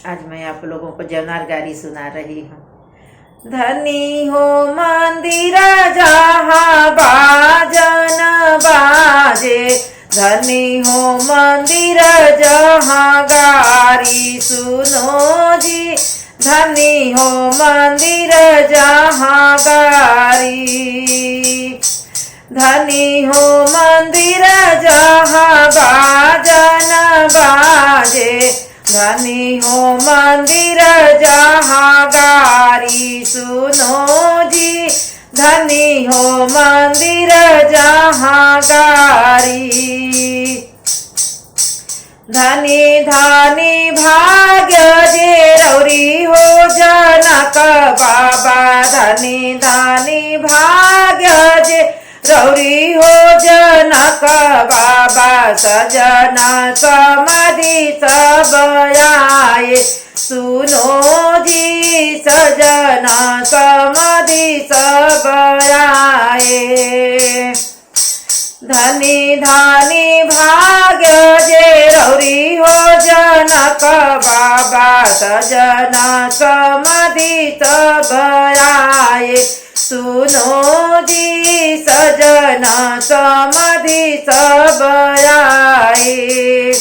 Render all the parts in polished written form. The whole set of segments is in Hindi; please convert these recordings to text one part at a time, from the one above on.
आज मैं आप लोगों को जौनार गाड़ी सुना रही हूँ। धनी हो मंदिर जहाँ बाजन बाजे, धनी हो मंदिर जहाँ गारी सुनो जी, धनी हो मंदिर जहाँ गारी, धनी हो मंदिर जहाँ बाजन बाजे, धनी हो मंदिर जहाँ गारी सुनो जी, धनी हो मंदिर जहाँ गारी। धनी धनी भाग्य जे रौरी हो जनक बाबा, धनी धनी भाग्य जे रौरी हो जनक बाबा, सजन समाधि सब आए सुनो जी, सजन समाधि सब आए। धनी धनी भाग्य जे रौरी हो जनक बाबा, सजन समाधि सब आए सुनो जी, सजन समाधि सब आए।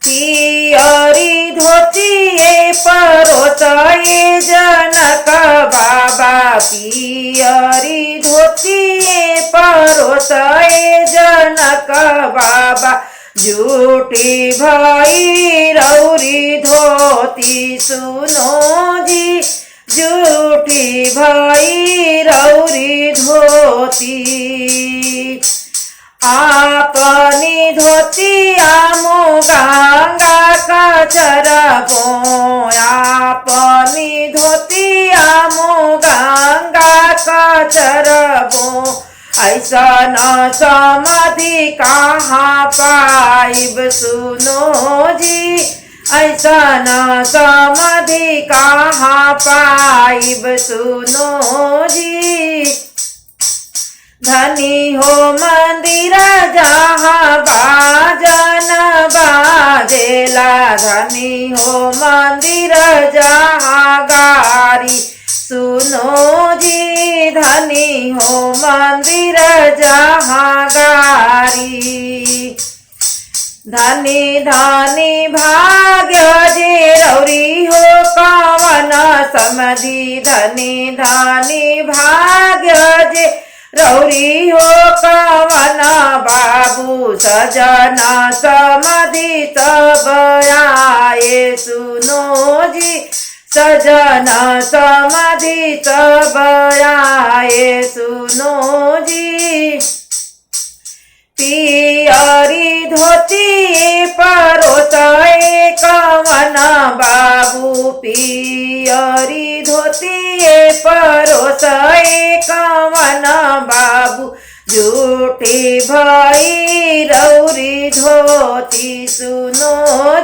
पियरी धोतिए परोसए जनक बाबा, पियरी धोतिए परोसए जनक बाबा, झूठी भई रौरी धोती सुनो जी, झूठी भई रौरी धोती। आपनी धोती आमो गंगा कचरबो, आपनी धोती आमो गंगा कचरबो, ऐसा न समाधि कहाँ पाइब सुनो जी, ऐसा न समाधि कहाँ पाइब सुनो जी। धनी हो मंदिर जहाँ बाजन बाजेला, धनी हो मंदिर जहाँ गारी सुनो जी, धनी हो मंदिर जहाँ गारी। धनी धनी भाग्य जे रौरी हो कवन समधि, धनी धनी भाग्य जे रौरी हो कवन बाबू, सजन समाधि सब आए सुनो जी, सजन समाधि सब आए सुनो जी। पियरी धोती परोसए कवन बाबू, पियरी धोती परोसए कवन बाबू, झूठी भई रौरी धोती सुनो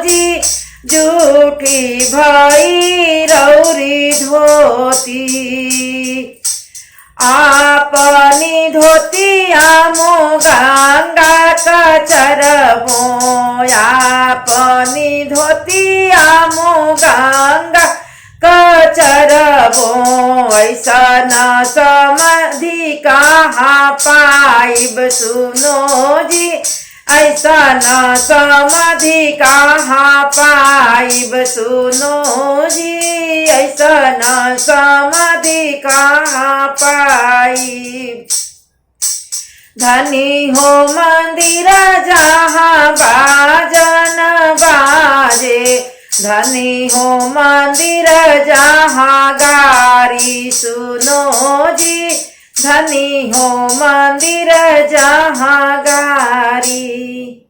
जी, झूठी भई रौरी धोती। आपनी धोती आमो गंगा कचरबो, आपनी धोती आमो गंगा कचरबो, ऐसा न समाधि कहाँ पाइब सुनो जी, ऐसा न समाधि कहाँ पाइब सुनो जी, ऐसा न समाधि कहाँ पाइब। धनी हो मंदिर जहाँ बाजन बाजे, धनी हो मंदिर जहाँ गारी सुनो जी, धनी हो मंदिर जहाँ गारी।